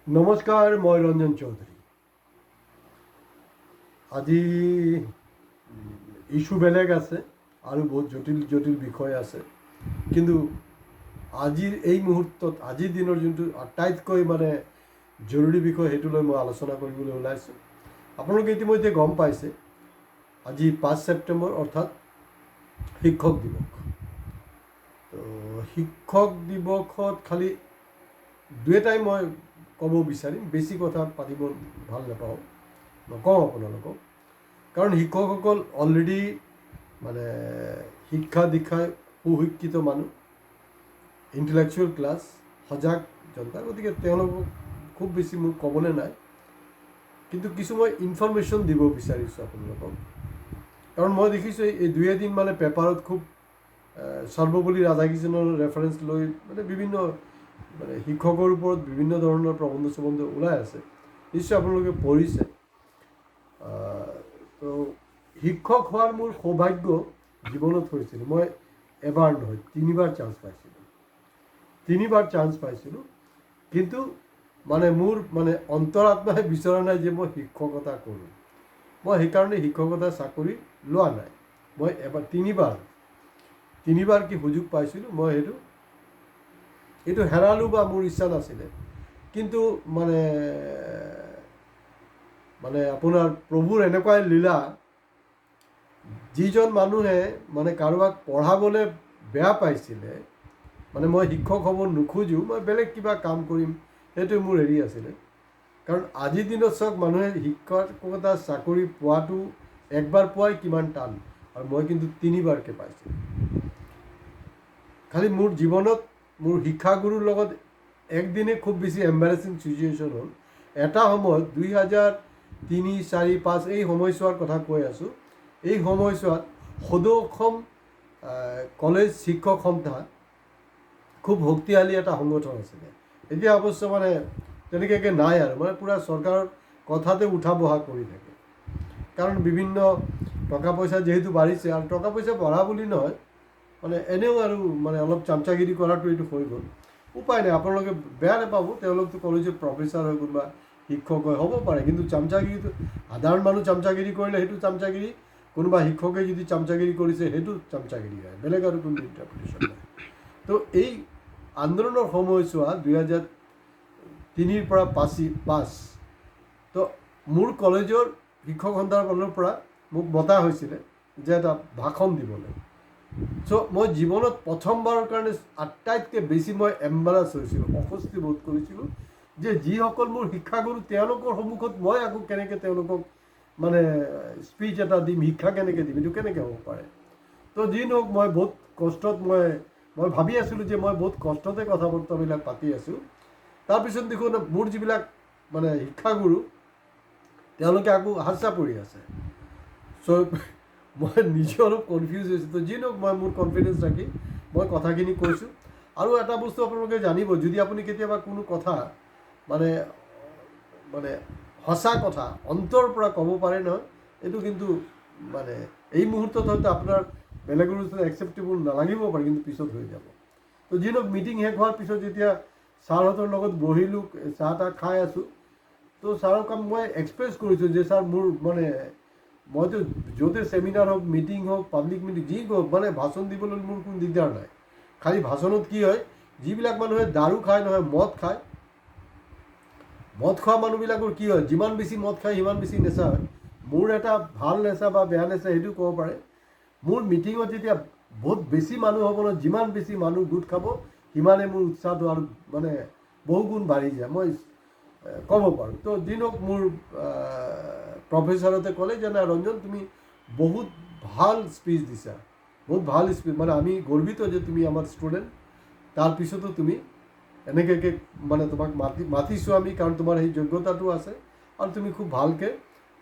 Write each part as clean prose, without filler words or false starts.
নমস্কাৰ, মই ৰঞ্জন চৌধুৰী। আজি ইস্যু বেলেগ আছে আৰু বহুত জটিল জটিল বিষয় আছে, কিন্তু আজিৰ এই মুহূৰ্তত আজিৰ দিনৰ যোনটো আটাইতকৈ জৰুৰী বিষয় সেইটো লৈ মই আলোচনা কৰিবলৈ ওলাইছোঁ। আপোনালোকে ইতিমধ্যে গম পাইছে আজি 5 ছেপ্টেম্বৰ অৰ্থাৎ শিক্ষক দিৱস। তো শিক্ষক দিৱসত খালি দুই এটাই মই ক'ব বিচাৰিম, বেছি কথা পাতিব ভাল নাপাওঁ, নকওঁ আপোনালোকক। কাৰণ শিক্ষকসকল অলৰেডি শিক্ষা দীক্ষাই সুশিক্ষিত মানুহ, ইণ্টেলেকচুৱেল ক্লাছ, সজাগ জনতা, গতিকে তেওঁলোকক খুব বেছি মোক ক'বলৈ নাই। কিন্তু কিছু মই ইনফৰমেশ্যন দিব বিচাৰিছোঁ আপোনালোকক। কাৰণ মই দেখিছোঁ এই দুই এদিন পেপাৰত খুব সৰ্বপল্লী ৰাধাকৃষ্ণনৰ ৰেফাৰেঞ্চ লৈ বিভিন্ন শিক্ষকৰ ওপৰত বিভিন্ন ধৰণৰ প্ৰবন্ধ চবন্ধ ওলাই আছে, নিশ্চয় আপোনালোকে পঢ়িছে। তো শিক্ষক হোৱাৰ মোৰ সৌভাগ্য জীৱনত হৈছিল। মই এবাৰ নহয়, তিনিবাৰ চান্স পাইছিলোঁ। কিন্তু মোৰ অন্তৰাত্মাই বিচৰা নাই যে মই শিক্ষকতা কৰোঁ। মই সেইকাৰণে শিক্ষকতা চাকৰি লোৱা নাই। মই তিনিবাৰ কি সুযোগ পাইছিলোঁ, মই এইটো হেৰালোঁ বা মোৰ ইচ্ছা নাছিলে। কিন্তু আপোনাৰ প্ৰভুৰ এনেকুৱাই লীলা, যিজন মানুহে কাৰোবাক পঢ়াবলৈ বেয়া পাইছিলে, মই শিক্ষক হ'ব নোখোজোঁ, মই বেলেগ কিবা কাম কৰিম, সেইটোৱে মোৰ হেৰি আছিলে। কাৰণ আজিৰ দিনত চাওক, মানুহে শিক্ষকতা চাকৰি পোৱাটো একবাৰ পোৱাই কিমান টান, আৰু মই কিন্তু তিনিবাৰকৈ পাইছিলোঁ। খালি মোৰ জীৱনত মোৰ শিক্ষাগুৰুৰ লগত একদিনে খুব বেছি এম্বাৰেছিং চিটুৱেশ্যন হ'ল। এটা সময়ত 2003, 4, 5 এই সময়ছোৱাৰ কথা কৈ আছোঁ। এই সময়ছোৱাত সদৌ অসম কলেজ শিক্ষক সন্থা খুব শক্তিশালী এটা সংগঠন আছিলে। এতিয়া অৱশ্য তেনেকৈ নাই আৰু, পূৰা চৰকাৰৰ কথাতে উঠা বহা কৰি থাকে। কাৰণ বিভিন্ন টকা পইচা যিহেতু বাঢ়িছে, আৰু টকা পইচা বঢ়া বুলি নহয়, এনেও আৰু অলপ চামচাগিৰি কৰাটো এইটো হৈ গ'ল। উপায় নাই, আপোনালোকে বেয়া নাপাব, তেওঁলোকতো কলেজৰ প্ৰফেচাৰ হয়, কোনোবা শিক্ষক হয়, হ'ব পাৰে। কিন্তু চামচাগিৰিটো সাধাৰণ মানুহ চামচাগিৰি কৰিলে সেইটো চামচাগিৰি, কোনোবা শিক্ষকে যদি চামচাগিৰি কৰিছে সেইটো চামচাগিৰি হয়, বেলেগ আৰু কোনো ইণ্টাৰপ্ৰিটেশ্যন নাই। তো এই আন্দোলনৰ সময়ছোৱা 2003 পৰা 5, তো মোৰ কলেজৰ শিক্ষক সন্থাৰ ফালৰ পৰা মোক মতা হৈছিলে যে এটা ভাষণ দিবলৈ। চ' মই জীৱনত প্ৰথমবাৰৰ কাৰণে আটাইতকৈ বেছি মই এম্বাৰাছ হৈছিলোঁ, অস্বস্তি বোধ কৰিছিলোঁ যে যিসকল মোৰ শিক্ষাগুৰু, তেওঁলোকৰ সন্মুখত মই আকৌ কেনেকৈ তেওঁলোকক স্পীচ এটা দিম, শিক্ষা কেনেকৈ দিম, এইটো কেনেকৈ হ'ব পাৰে। তো যি নহওক, মই বহুত কষ্টত মই ভাবি আছিলোঁ যে মই বহুত কষ্টতে কথা বতৰাবিলাক পাতি আছোঁ। তাৰপিছত দেখোন মোৰ যিবিলাক শিক্ষাগুৰু, তেওঁলোকে আকৌ হাত পৰি আছে। চ' মই নিজে অলপ কনফিউজ হৈছোঁ। তো যি নহওক, মই মোৰ কনফিডেঞ্চ ৰাখি মই কথাখিনি কৈছোঁ। আৰু এটা বস্তু আপোনালোকে জানিব, যদি আপুনি কেতিয়াবা কোনো কথা সঁচা কথা অন্তৰ পৰা ক'ব পাৰে নহয়, এইটো কিন্তু এই মুহূৰ্তত হয়তো আপোনাৰ বেলেগৰ ওচৰত একচেপ্টেবল নালাগিব পাৰে, কিন্তু পিছত হৈ যাব। তো যি নহওক, মিটিং শেষ হোৱাৰ পিছত যেতিয়া ছাৰহঁতৰ লগত বহিলোঁ, চাহ তাহ খাই আছোঁ, তো ছাৰক মই এক্সপ্ৰেছ কৰিছোঁ যে ছাৰ, মোৰ মইতো য'তে ছেমিনাৰ হওক, মিটিং হওক, পাব্লিক মিটিং যি হওক, ভাষণ দিবলৈ মোৰ কোনো দিগদাৰ নাই। খালি ভাষণত কি হয়, যিবিলাক মানুহে দাৰু খায় নহয়, মদ খোৱা মানুহবিলাকৰ কি হয়, যিমান বেছি মদ খায় সিমান বেছি নেচা হয়। মোৰ এটা ভাল নেচা বা বেয়া নেচা সেইটো ক'ব পাৰে। মোৰ মিটিঙত যেতিয়া বহুত বেছি মানুহ হ'ব নহয়, যিমান বেছি মানুহ গোট খাব, সিমানে মোৰ উৎসাহটো আৰু বহু গুণ বাঢ়ি যায়, মই ক'ব পাৰোঁ। তো যি নহওক, মোৰ প্ৰফেচাৰতে ক'লে যে নাই ৰঞ্জন, তুমি বহুত ভাল স্পীচ দিছা, বহুত ভাল স্পীচ, আমি গৰ্বিত যে তুমি আমাৰ ষ্টুডেণ্ট। তাৰপিছতো তুমি এনেকৈ তোমাক মাতিছোঁ আমি, কাৰণ তোমাৰ সেই যোগ্যতাটো আছে, আৰু তুমি খুব ভালকৈ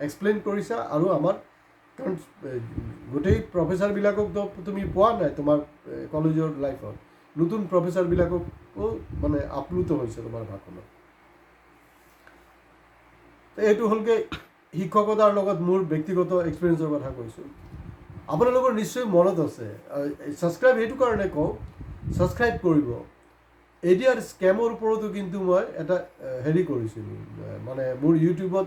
এক্সপ্লেইন কৰিছা। আৰু আমাৰ কাৰণ গোটেই প্ৰফেচাৰবিলাককতো তুমি পোৱা নাই তোমাৰ কলেজৰ লাইফত, নতুন প্ৰফেচাৰবিলাককো আপ্লুত হৈছে তোমাৰ ভাষণত। এইটো হ'লগৈ শিক্ষকতাৰ লগত মোৰ ব্যক্তিগত এক্সপিৰিয়েঞ্চৰ কথা কৈছোঁ। আপোনালোকৰ নিশ্চয় মনত আছে, ছাবস্ক্ৰাইব সেইটো কাৰণে কওঁ, ছাবস্ক্ৰাইব কৰিব। এডিআৰ স্কেমৰ ওপৰতো কিন্তু মই এটা হেৰি কৰিছিলোঁ, মানে মোৰ ইউটিউবত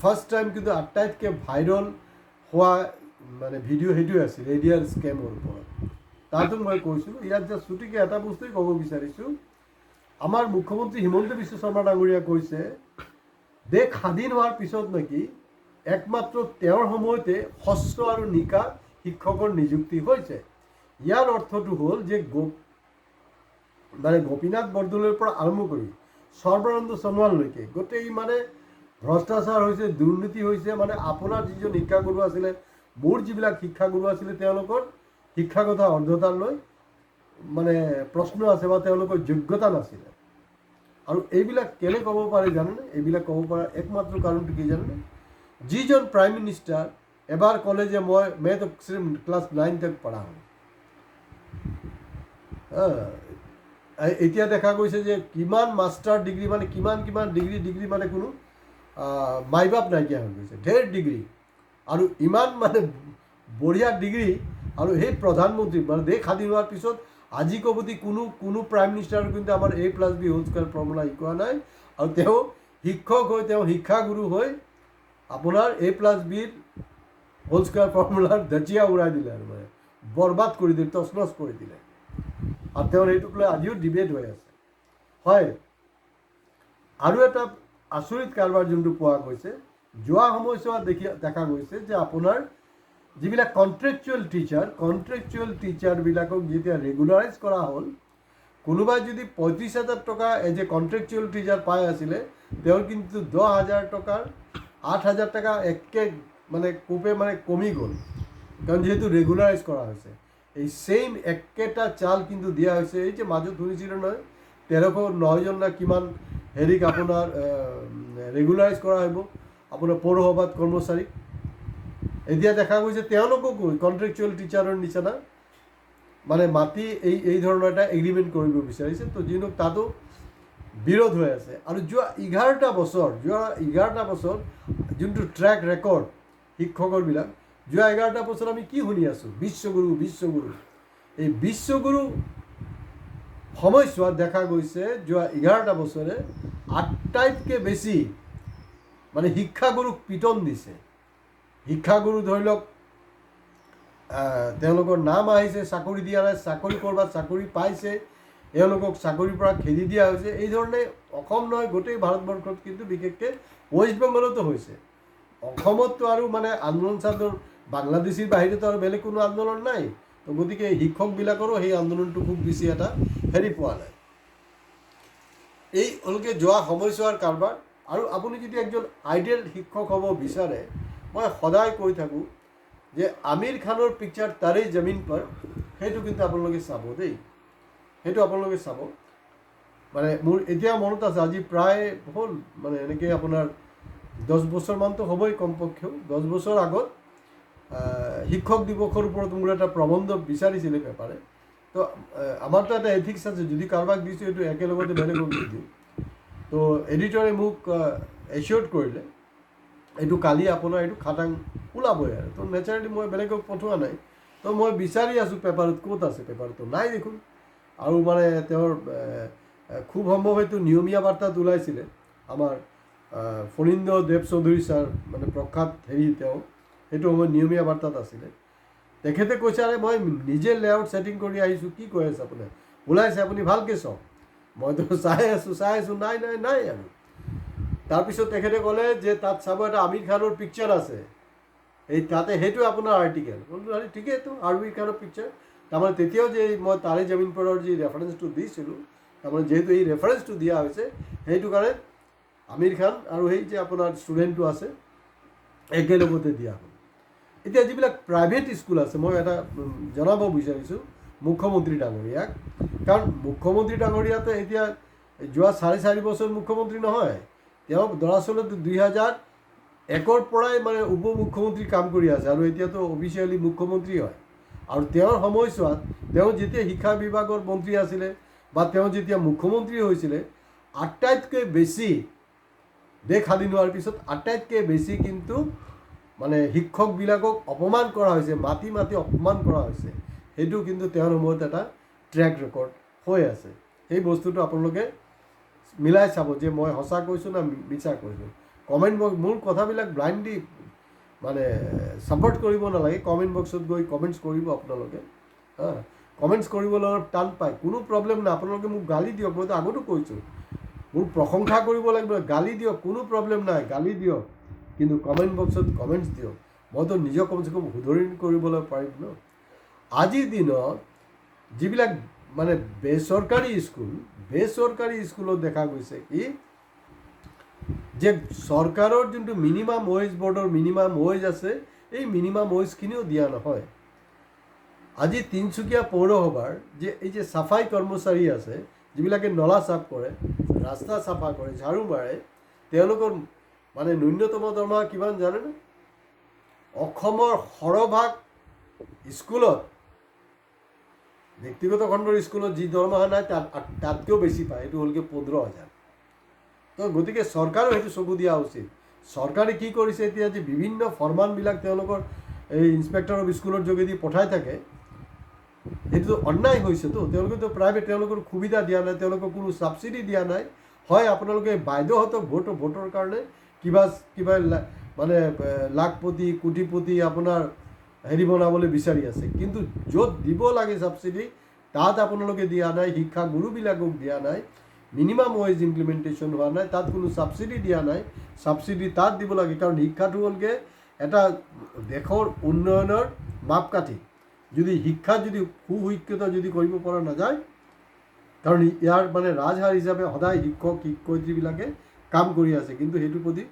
ফাৰ্ষ্ট টাইম কিন্তু আটাইতকৈ ভাইৰেল হোৱা মানে ভিডিঅ' সেইটোৱে আছিল এডিআৰ স্কেমৰ ওপৰত। তাতো মই কৈছিলোঁ। ইয়াত যে চুটিকৈ এটা বস্তুৱেই ক'ব বিচাৰিছোঁ, আমাৰ মুখ্যমন্ত্ৰী হিমন্ত বিশ্ব শৰ্মা ডাঙৰীয়াই কৈছে দেশ স্বাধীন হোৱাৰ পিছত নেকি একমাত্ৰ তেওঁৰ সময়তে ষষ্ঠ আৰু নিকা শিক্ষকৰ নিযুক্তি হৈছে। ইয়াৰ অৰ্থটো হ'ল যে মানে গোপীনাথ বৰদলৈৰ পৰা আৰম্ভ কৰি সৰ্বানন্দ সোণোৱাললৈকে গোটেই মানে ভ্ৰষ্টাচাৰ হৈছে, দুৰ্নীতি হৈছে। মানে আপোনাৰ যিজন শিক্ষাগুৰু আছিলে, মোৰ যিবিলাক শিক্ষাগুৰু আছিলে, তেওঁলোকৰ শিক্ষাগত অৰ্হতাক লৈ মানে প্ৰশ্ন আছে বা তেওঁলোকৰ যোগ্যতা নাছিলে। আৰু এইবিলাক কেলে ক'ব পাৰে জানেনে? এইবিলাক ক'ব পৰা একমাত্ৰ কাৰণটো কি জানেনে? যিজন প্ৰাইম মিনিষ্টাৰ এবাৰ ক'লে যে মই মেথ ক্লাছ 9 तक পঢ়া হ'ম। এতিয়া দেখা গৈছে যে কিমান মাষ্টাৰ ডিগ্ৰী, মানে কিমান ডিগ্ৰী মানে কোনো মাইবাপ নাইকিয়া হৈ গৈছে, ঢেৰ ডিগ্ৰী আৰু ইমান মানে বঢ়িয়া ডিগ্ৰী। আৰু সেই প্ৰধানমন্ত্ৰী মানে দেশ স্বাধীন হোৱাৰ পিছত আজি কবতি কোনো প্ৰাইম মিনিষ্টাৰ কিন্তু আমাৰ A+B হোল স্কোৱাৰ ফৰ্মুলা শিকোৱা নাই। আৰু তেওঁ শিক্ষক হৈ, তেওঁ শিক্ষাগুৰু হৈ আপোনাৰ A+B হোল স্কোৱাৰ ফৰ্মুলাৰ ধেচিয়া উৰাই দিলে আৰু মানে বৰবাদ কৰি দিলে, তছনছ কৰি দিলে। আৰু তেওঁৰ এইটোক লৈ আজিও ডিবেট হৈ আছে। হয়, আৰু এটা আচৰিত কাৰবাৰ যোনটো পোৱা গৈছে, যোৱা সময়ছোৱাত দেখা গৈছে যে আপোনাৰ যিবিলাক কণ্ট্ৰেকচুৱেল টিচাৰবিলাকক যেতিয়া ৰেগুলাৰাইজ কৰা হ'ল, কোনোবাই যদি 35,000 টকা এজ এ কণ্ট্ৰেকচুৱেল টিচাৰ পাই আছিলে, তেওঁৰ কিন্তু 10,000 টকাৰ 8,000 টকা একে মানে কোপে মানে কমি গ'ল, কাৰণ যিহেতু ৰেগুলাৰাইজ কৰা হৈছে। এই ছেইম একেটা চাল কিন্তু দিয়া হৈছে। এই যে মাজত শুনিছিলোঁ নহয় 1309জন না কিমান হেৰিক আপোনাৰ ৰেগুলাৰাইজ কৰা হ'ব আপোনাৰ পৌৰসভাত কৰ্মচাৰীক। এতিয়া দেখা গৈছে তেওঁলোককো কণ্ট্ৰেকচুৱেল টিচাৰৰ নিচিনা মানে মাতি এই ধৰণৰ এটা এগ্ৰিমেণ্ট কৰিব বিচাৰিছে। তো যিহওক তাতো বিৰোধ হৈ আছে। আৰু যোৱা 11টা বছৰ যোনটো ট্ৰেক ৰেকৰ্ড শিক্ষকৰবিলাক, যোৱা 11টা বছৰ আমি কি শুনি আছোঁ? বিশ্বগুৰু। এই বিশ্বগুৰু সময়ছোৱাত দেখা গৈছে যোৱা 11টা বছৰে আটাইতকৈ বেছি মানে শিক্ষাগুৰুক পিটন দিছে। শিক্ষাগুৰু ধৰি লওক তেওঁলোকৰ নাম আহিছে, চাকৰি দিয়া নাই, চাকৰি ক'ৰবাত চাকৰি পাইছে, এওঁলোকক চাকৰিৰ পৰা খেদি দিয়া হৈছে। এই ধৰণে অসম নহয় গোটেই ভাৰতবৰ্ষত কিন্তু বিশেষকৈ ৱেষ্ট বেংগলতো হৈছে। অসমততো আৰু মানে আন্দোলন চান্দোলন বাংলাদেশীৰ বাহিৰেতো আৰু বেলেগ কোনো আন্দোলন নাই। তো গতিকে শিক্ষকবিলাকৰো সেই আন্দোলনটো খুব বেছি এটা হেৰি পোৱা নাই। এই তেওঁলোকে যোৱা সময়ছোৱাৰ কাৰবাৰ। আৰু আপুনি যদি একজন আইডিয়েল শিক্ষক হ'ব বিচাৰে, মই সদায় কৈ থাকোঁ যে আমিৰ খানৰ পিকচাৰ তাৰে জমিন পৰ, সেইটো কিন্তু আপোনালোকে চাব দেই, সেইটো আপোনালোকে চাব। মানে মোৰ এতিয়া মনত আছে, আজি প্ৰায় হ'ল মানে এনেকৈ আপোনাৰ 10 বছৰমানতো হ'বই কমপক্ষেও। 10 বছৰ আগত শিক্ষক দিৱসৰ ওপৰত মোৰ এটা প্ৰবন্ধ বিচাৰিছিলে পেপাৰে। তো আমাৰতো এটা এথিক্স আছে, যদি কাৰোবাক দিছোঁ এইটো একেলগতে বেলেগক নিদিওঁ। তো এডিটৰে মোক এচিয়ৰ্ড কৰিলে এইটো কালি আপোনাৰ এইটো খাটাং ওলাবই আৰু। তো নেচাৰেলি মই বেলেগক পঠোৱা নাই। তো মই বিচাৰি আছোঁ পেপাৰত ক'ত আছে, পেপাৰটো নাই দেখোন। আৰু মানে তেওঁৰ খুব সম্ভৱ হয়তো নিয়মীয়া বাৰ্তাত ওলাইছিলে আমাৰ ফণীন্দ্ৰ দেৱ চৌধুৰী ছাৰ, মানে প্ৰখ্যাত হেৰি তেওঁ, সেইটো সময়ত নিয়মীয়া বাৰ্তাত আছিলে। তেখেতে কৈছে আৰে মই নিজে লেআউট ছেটিং কৰি আহিছোঁ, কি কৈ আছে আপুনি? ওলাইছে, আপুনি ভালকৈ চাওক। মইতো চাই আছোঁ, নাই আৰু। তাৰপিছত তেখেতে ক'লে যে তাত চাব এটা আমিৰ খানৰ পিকচাৰ আছে, এই তাতে সেইটো আপোনাৰ আৰ্টিকেল। বোলো ঠিকেইতো, আমিৰ খানৰ পিকচাৰ। তাৰমানে তেতিয়াও যে মই তাৰে জমিন পৰৰ যি ৰেফাৰেঞ্চটো দিছিলোঁ, তাৰমানে যিহেতু এই ৰেফাৰেঞ্চটো দিয়া হৈছে, সেইটো কাৰণে আমিৰ খান আৰু সেই যে আপোনাৰ ষ্টুডেণ্টটো আছে একেলগতে দিয়া হ'ল। এতিয়া যিবিলাক প্ৰাইভেট স্কুল আছে, মই এটা জনাব বিচাৰিছোঁ মুখ্যমন্ত্ৰী ডাঙৰীয়াক, কাৰণ মুখ্যমন্ত্ৰী ডাঙৰীয়াতো এতিয়া যোৱা 4.5 বছৰ মুখ্যমন্ত্ৰী নহয়, তেওঁ দৰাচলতে 2001ৰ পৰাই মানে উপ মুখ্যমন্ত্ৰী কাম কৰি আছে আৰু এতিয়াতো অফিচিয়েলি মুখ্যমন্ত্ৰী হয়। আৰু তেওঁৰ সময়ছোৱাত তেওঁ যেতিয়া শিক্ষা বিভাগৰ মন্ত্ৰী আছিলে বা তেওঁ যেতিয়া মুখ্যমন্ত্ৰী হৈছিলে, আটাইতকৈ বেছি দেশ স্বাধীন হোৱাৰ পিছত আটাইতকৈ বেছি কিন্তু মানে শিক্ষকবিলাকক অপমান কৰা হৈছে, মাতি অপমান কৰা হৈছে। সেইটো কিন্তু তেওঁৰ সময়ত এটা ট্ৰেক ৰেকৰ্ড হৈ আছে। সেই বস্তুটো আপোনালোকে মিলাই চাব যে মই সঁচা কৈছোঁ না মিছা কৈছোঁ। কমেণ্ট বক্স, মোৰ কথাবিলাক ব্লাইণ্ডলি মানে ছাপোৰ্ট কৰিব নালাগে। কমেণ্ট বক্সত গৈ কমেণ্টছ কৰিব আপোনালোকে, কমেণ্টছ কৰিবলৈ অলপ টান পায়, কোনো প্ৰব্লেম নাই। আপোনালোকে মোক গালি দিয়ক, মইতো আগতো কৈছোঁ, মোৰ প্ৰশংসা কৰিব লাগিব, গালি দিয়ক, কোনো প্ৰব্লেম নাই, গালি দিয়ক, কিন্তু কমেণ্ট বক্সত কমেণ্টছ দিয়ক। মইতো নিজক কমচে কম শুধৰণি কৰিবলৈ পাৰিম ন। আজিৰ দিনত যিবিলাক মানে বেচৰকাৰী স্কুলত দেখা গৈছে কি যে চৰকাৰৰ যোনটো মিনিমাম ৱেজ, বৰ্ডৰ মিনিমাম ৱেজ আছে, এই মিনিমাম ৱেজখিনিও দিয়া নহয়। আজি তিনিচুকীয়া পৌৰসভাৰ এই যে চাফাই কৰ্মচাৰী আছে, যিবিলাকে নলা চাফ কৰে, ৰাস্তা চাফা কৰে, ঝাৰু মাৰে, তেওঁলোকৰ মানে ন্যূনতম দৰমহা কিমান জানেনে? অসমৰ সৰহভাগ স্কুলত, ব্যক্তিগত খণ্ডৰ স্কুলত যি দৰমহা নাই তাতকৈও বেছি পায়, এইটো হ'লগৈ 15,000। তো গতিকে চৰকাৰেও সেইটো চকু দিয়া উচিত। চৰকাৰে কি কৰিছে এতিয়া যে বিভিন্ন ফৰমানবিলাক তেওঁলোকৰ এই ইনস্পেক্টৰ অফ স্কুলৰ যোগেদি পঠাই থাকে, এইটো অন্যায় হৈছেতো। তেওঁলোকেতো প্ৰাইভেট, তেওঁলোকৰ সুবিধা দিয়া নাই, তেওঁলোকক কোনো ছাবচিডি দিয়া নাই। হয়, আপোনালোকে বাইদেউহঁতক ভোটৰ কাৰণে কিবা মানে লাখপতি কোটিপতি আপোনাৰ হেৰি বনাবলৈ বিচাৰি আছে, কিন্তু য'ত দিব লাগে ছাবচিডি তাত আপোনালোকে দিয়া নাই, শিক্ষাগুৰুবিলাকক দিয়া নাই, মিনিমাম ৱেজ ইমপ্লিমেণ্টেশ্যন হোৱা নাই, তাত কোনো ছাবচিডি দিয়া নাই। ছাবচিডি তাত দিব লাগে, কাৰণ শিক্ষাটো হ'লগৈ এটা দেশৰ উন্নয়নৰ মাপকাঠি। যদি শিক্ষা যদি সুশিক্ষিত যদি কৰিব পৰা নাযায়, কাৰণ ইয়াৰ মানে ৰাজহাড় হিচাপে সদায় শিক্ষক শিক্ষয়িত্ৰীবিলাকে কাম কৰি আছে, কিন্তু সেইটোৰ প্ৰতি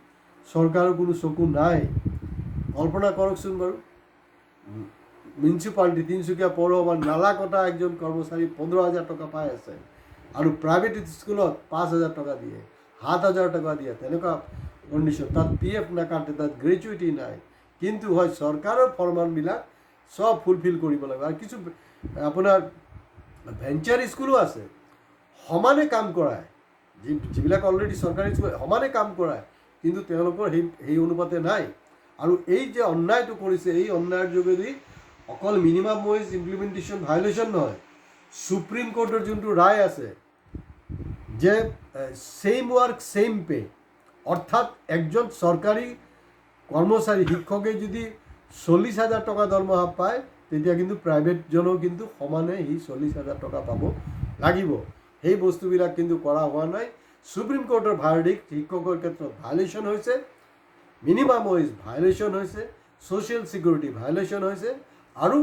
চৰকাৰৰ কোনো চকু নাই। কল্পনা কৰকচোন বাৰু, মিউনিচিপালিটি তিনিচুকীয়া পৌৰসভাৰ নালা কটা একজন কৰ্মচাৰী 15,000 টকা পাই আছে, আৰু প্ৰাইভেট স্কুলত 5,000 টকা দিয়ে, 7,000 টকা দিয়ে, তেনেকুৱা কণ্ডিশ্যন। তাত PF নাকাটে, তাত গ্ৰেজুইটি নাই, কিন্তু হয় চৰকাৰৰ ফৰমানবিলাক সব ফুলফিল কৰিব লাগিব। আৰু কিছু আপোনাৰ ভেঞ্চাৰ স্কুলো আছে, সমানে কাম কৰায়, যিবিলাক অলৰেডি চৰকাৰী স্কুল সমানে কাম কৰায়, কিন্তু তেওঁলোকৰ সেই অনুপাতে নাই। আৰু এই যে অন্যায়টো কৰিছে, এই অন্যায়ৰ যোগেদি অকল মিনিমাম ৱেজ ইমপ্লিমেণ্টেশ্যন ভায়োলেশ্যন নহয়, সুপ্ৰিম কোৰ্টৰ যোনটো ৰায় আছে যে ছেইম ৱৰ্ক ছেইম পে, অৰ্থাৎ একজন চৰকাৰী কৰ্মচাৰী শিক্ষকে যদি 40,000 টকা দৰমহা পায়, তেতিয়া কিন্তু প্ৰাইভেটজনেও কিন্তু সমানে সি 40,000 টকা পাব লাগিব। সেই বস্তুবিলাক কিন্তু কৰা হোৱা নাই। সুপ্ৰিম কোৰ্টৰ ভাৰ্ডিক্ট শিক্ষকৰ ক্ষেত্ৰত ভায়োলেশ্যন হৈছে, মিনিমাম ৱেজ ভায়োলেশ্যন হৈছে, ছ'চিয়েল ছিকিউৰিটি ভায়োলেশ্যন হৈছে, আৰু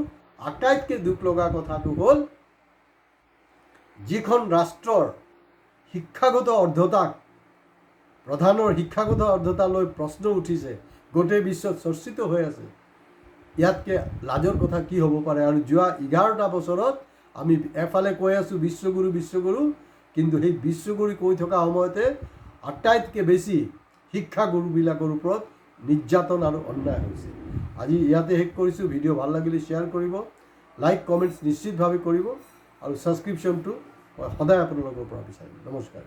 আটাইতকৈ দুখ লগা কথাটো হ'ল যিখন ৰাষ্ট্ৰৰ শিক্ষাগত অৰ্হতাক, প্ৰধানৰ শিক্ষাগত অৰ্হতালৈ প্ৰশ্ন উঠিছে, গোটেই বিশ্বত চৰ্চিত হৈ আছে, ইয়াতকৈ লাজৰ কথা কি হ'ব পাৰে? আৰু যোৱা 11টা বছৰত আমি এফালে কৈ আছোঁ বিশ্বগুৰু, কিন্তু সেই বিশ্বগুৰু কৈ থকা সময়তে আটাইতকৈ বেছি শিক্ষাগুৰুবিলাকৰ ওপৰত নিৰ্যাতন আৰু অন্যায় হৈছে। আজি ইয়াতে শেষ কৰিছোঁ। ভিডিঅ' ভাল লাগিলে শ্বেয়াৰ কৰিব, লাইক কমেণ্টছ নিশ্চিতভাৱে কৰিব, আৰু ছাবস্ক্ৰিপশ্যনটো মই সদায় আপোনালোকৰ পৰা বিচাৰিম। নমস্কাৰ।